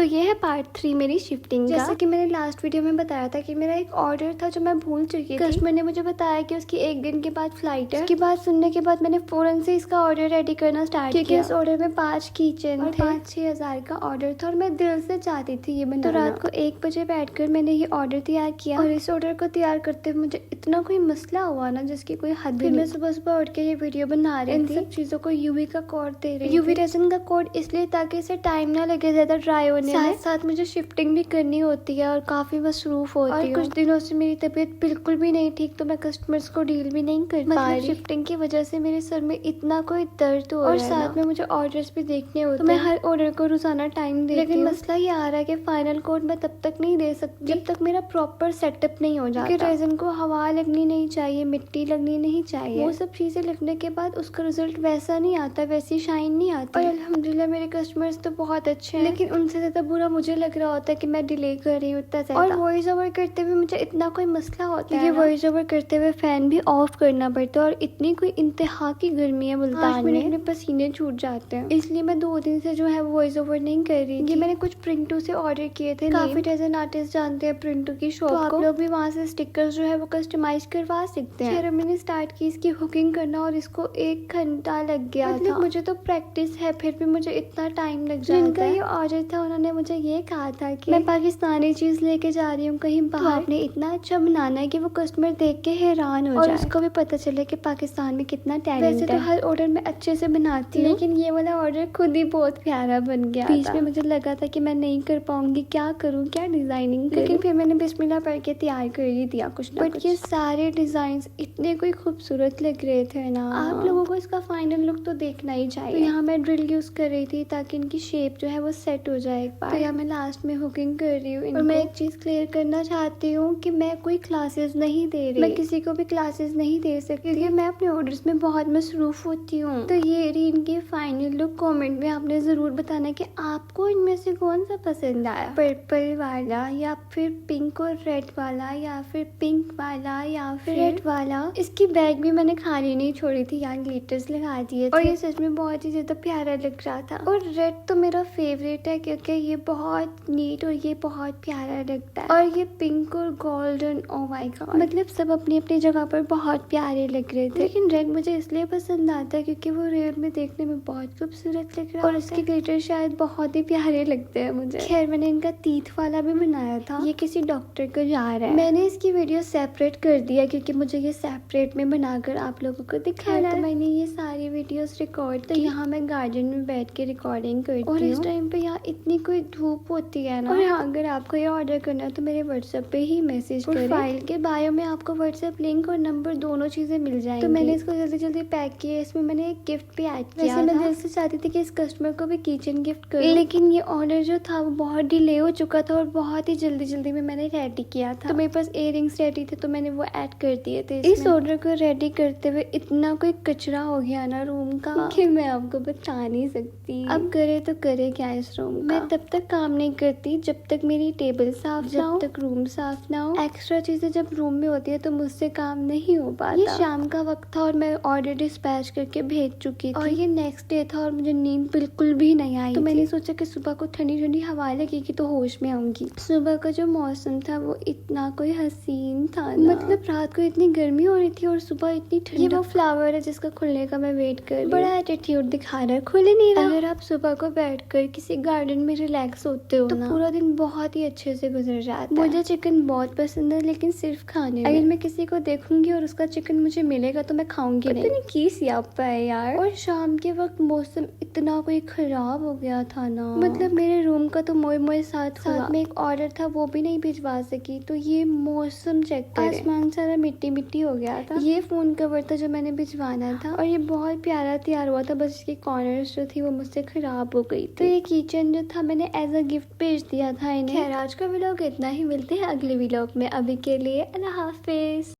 तो ये है पार्ट 3 मेरी शिफ्टिंग का। जैसे कि मैंने लास्ट वीडियो में बताया था कि मेरा एक ऑर्डर था जो मैं भूल चुकी थी। कस्टमर ने मुझे बताया कि उसकी 1 दिन के बाद फ्लाइट है। उसकी बात सुनने के बाद मैंने फौरन से इसका ऑर्डर रेडी करना स्टार्ट किया, क्योंकि इस ऑर्डर में 5 किचन और 5-6 हजार का ऑर्डर था और मैं दिल से चाहती थी ये बनाना। तो रात को 1 बजे बैठकर मैंने ये ऑर्डर तैयार किया और इस ऑर्डर को तैयार करते हुए मुझे इतना कोई मसला हुआ ना जिसकी कोई हद भी नहीं। मैं सुबह सुबह उठ के ये वीडियो बना रही थी, इन सब चीजों को यूवी का कोड दे रही थी। यूवी रेजिन का कोड इसलिए ताकि इसे टाइम ना लगे ज्यादा ड्राई होने में। साथ मुझे शिफ्टिंग भी करनी होती है और काफी मसरूफ होती है। कुछ दिनों से मेरी तबीयत बिल्कुल भी नहीं ठीक, तो मैं कस्टमर्स को डील भी नहीं कर पा रही। शिफ्टिंग की वजह से मेरे सर में इतना कोई दर्द हो रहा है और साथ में मुझे ऑर्डर्स भी देखने होते हैं, तो मैं हर ऑर्डर को रोजाना टाइम देती हूँ। लेकिन मसला ये आ रहा है कि फाइनल कोड मैं तब तक नहीं दे सकती जब तक मेरा प्रॉपर सेटअप नहीं हो जाता। क्योंकि रेजिन को हवा लगनी नहीं चाहिए, मिट्टी लगनी नहीं चाहिए। वो सब चीजें लगने के बाद उसका रिजल्ट वैसा नहीं आता, वैसी शाइन नहीं आती। और अल्हम्दुलिल्लाह मेरे कस्टमर्स तो बहुत अच्छे हैं, लेकिन उनसे ज्यादा बुरा मुझे लग रहा होता है कि मैं डिले कर रही हूँ इतना ज्यादा। और वॉइस ओवर करते हुए मुझे इतना कोई मसला होता है, वॉइस ओवर करते हुए फैन भी ऑफ करना पड़ता है और इतनी कोई इंतहा की गर्मी है मुल्तान में, मेरे पसीने छूट जाते हैं। इसलिए मैं 2 दिन से जो है वॉइस ओवर नहीं कर रही। ये मैंने कुछ प्रिंटू से ऑर्डर किए थे। काफी रेजिन आर्टिस्ट जानते हैं प्रिंटू की शॉप को, आप लोग भी वहाँ से स्टिकर्स जो है वो कस्टमाइज करवा सकते हैं। फिर मैंने स्टार्ट की इसकी हुकिंग करना और इसको 1 घंटा लग गया था। मुझे तो प्रैक्टिस है फिर भी मुझे इतना टाइम लग जाता है। जिनका ये ऑर्डर था उन्होंने मुझे ये कहा था कि मैं पाकिस्तानी चीज लेके जा रही हूँ कहीं बाहर, आपने इतना अच्छा बनाना है कि वो कस्टमर देख के हैरान हो जाए और उसको भी पता चले कि पाकिस्तान में कितना टैलेंट है। वैसे तो हर ऑर्डर में अच्छे से बनाती हूँ, लेकिन ये वाला ऑर्डर खुद ही बहुत प्यारा बन गया। बीच में मुझे लगा था कि मैं नहीं कर पाऊंगी, क्या करूँ, क्या डिजाइनिंग करूँ, लेकिन फिर मैंने बिस्मिल्लाह पढ़ के तैयार कर ही दिया कुछ ना कुछ। ये सारे डिजाइन इतने कोई खूबसूरत लग रहे थे ना, आप लोगों को इसका फाइनल लुक तो देखना ही चाहिए। तो यहाँ मैं ड्रिल यूज कर रही थी ताकि इनकी शेप जो है वो सेट हो जाए एक बार। तो यहाँ मैं लास्ट में हुकिंग कर रही हूँ। और मैं एक चीज क्लियर करना चाहती हूँ कि मैं कोई क्लासेस नहीं दे रही, मैं किसी को भी क्लासेस नहीं दे सकती क्योंकि मैं अपने ऑर्डर्स में बहुत मसरूफ होती हूँ। तो ये रही इनकी फाइनल लुक। कमेंट में आपने जरूर बताना कि आपको इनमें से कौन सा पसंद आया, पर्पल वाला या फिर पिंक और रेड वाला या फिर पिंक वाला या फिर रेड वाला। इसकी बैग भी मैंने खाली नहीं छोड़ी थी, यहाँ ग्लिटर्स लगा दिए थे और ये सच में बहुत ही ज्यादा प्यारा लग रहा था। और रेड तो मेरा फेवरेट है क्योंकि ये बहुत नीट और ये बहुत प्यारा लगता है। और ये पिंक और गोल्डन, ओ माय गॉड, मतलब सब अपनी अपनी जगह पर बहुत प्यारे लग रहे थे। लेकिन रेड मुझे इसलिए पसंद आता है क्योंकि वो रेड में देखने में बहुत खूबसूरत लग रहा है और उसके ग्लिटर शायद बहुत ही प्यारे लगते हैं मुझे। खैर मैंने इनका तीत वाला भी बनाया था, ये किसी डॉक्टर को जा रहा है। मैंने इसकी वीडियो सेपरेट कर दिया क्योंकि मुझे ये सेपरेट में बनाकर आप लोगों को दिखाना है। तो मैंने ये सारी वीडियोस रिकॉर्ड, तो यहाँ मैं गार्डन में बैठ के रिकॉर्डिंग करती हूँ और इस टाइम पे यहाँ इतनी कोई धूप होती है ना। और यहाँ अगर आपको ये ऑर्डर करना है तो मेरे व्हाट्सएप पे ही मैसेज करें। फाइल के बायो में आपको व्हाट्सएप लिंक और नंबर दोनों चीजें मिल जाएंगी। तो मैंने इसको जल्दी जल्दी पैक किया, इसमें मैंने एक गिफ्ट भी ऐड किया। वैसे मैं दिल से चाहती थी कि इस कस्टमर को भी किचन गिफ्ट करूं, लेकिन ये ऑर्डर जो था वो बहुत डिले हो चुका था और बहुत ही जल्दी जल्दी में मैंने रेडी किया था। तो मेरे पास इयररिंग्स रेडी थे तो मैंने वो ऐड कर दिए थे। इस ऑर्डर को रेडी करते हुए इतना कोई कचरा हो गया ना रूम का कि मैं आपको बता नहीं सकती। अब करे तो करे क्या इस रूम का। मैं तब तक काम नहीं करती जब तक मेरी टेबल साफ, जब तक रूम साफ ना हो। एक्स्ट्रा चीजें जब रूम में होती है तो मुझसे काम नहीं हो पाता। ये शाम का वक्त था और मैं ऑर्डर डिस्पैच करके भेज चुकी थी और ये नेक्स्ट डे था और मुझे नींद बिल्कुल भी नहीं आई। तो मैंने सोचा कि सुबह को ठंडी ठंडी हवा लगेगी तो होश में आऊंगी। सुबह का जो मौसम था वो इतना कोई हसीन था ना, मतलब रात को इतनी गर्मी हो रही थी और सुबह इतनी ठंडी। ये वो फ्लावर है जिसका खुलने का मैं वेट कर रही हूँ। बड़ा एटीट्यूड दिखा रहा है, खुले नहीं रहा। अगर आप सुबह को बैठकर किसी गार्डन में रिलैक्स होते हो तो पूरा दिन बहुत ही अच्छे से गुजर जाता है। मुझे चिकन बहुत पसंद है लेकिन सिर्फ खाने में। अगर मैं किसी को देखूंगी और उसका चिकन मुझे मिलेगा तो मैं खाऊंगी नहीं। की सियापा है यार। और शाम के वक्त मौसम इतना कोई खराब हो गया था ना, मतलब मेरे रूम का तो मोए साथ में एक ऑर्डर था वो भी नहीं भिजवा सकी। तो ये मौसम चेक करें, आसमान सारा मिट्टी मिट्टी हो गया था। ये फोन कवर था जो मैंने भिजवाना था और ये बहुत प्यारा तैयार हुआ था, बस इसकी कॉर्नर्स जो थी वो मुझसे खराब हो गई थी। तो ये किचन जो था मैंने एज अ गिफ्ट भेज दिया था इन्हें। खैर आज का व्लॉग इतना ही, मिलते हैं अगले व्लॉग में। अभी के लिए अल्लाह हाफिज।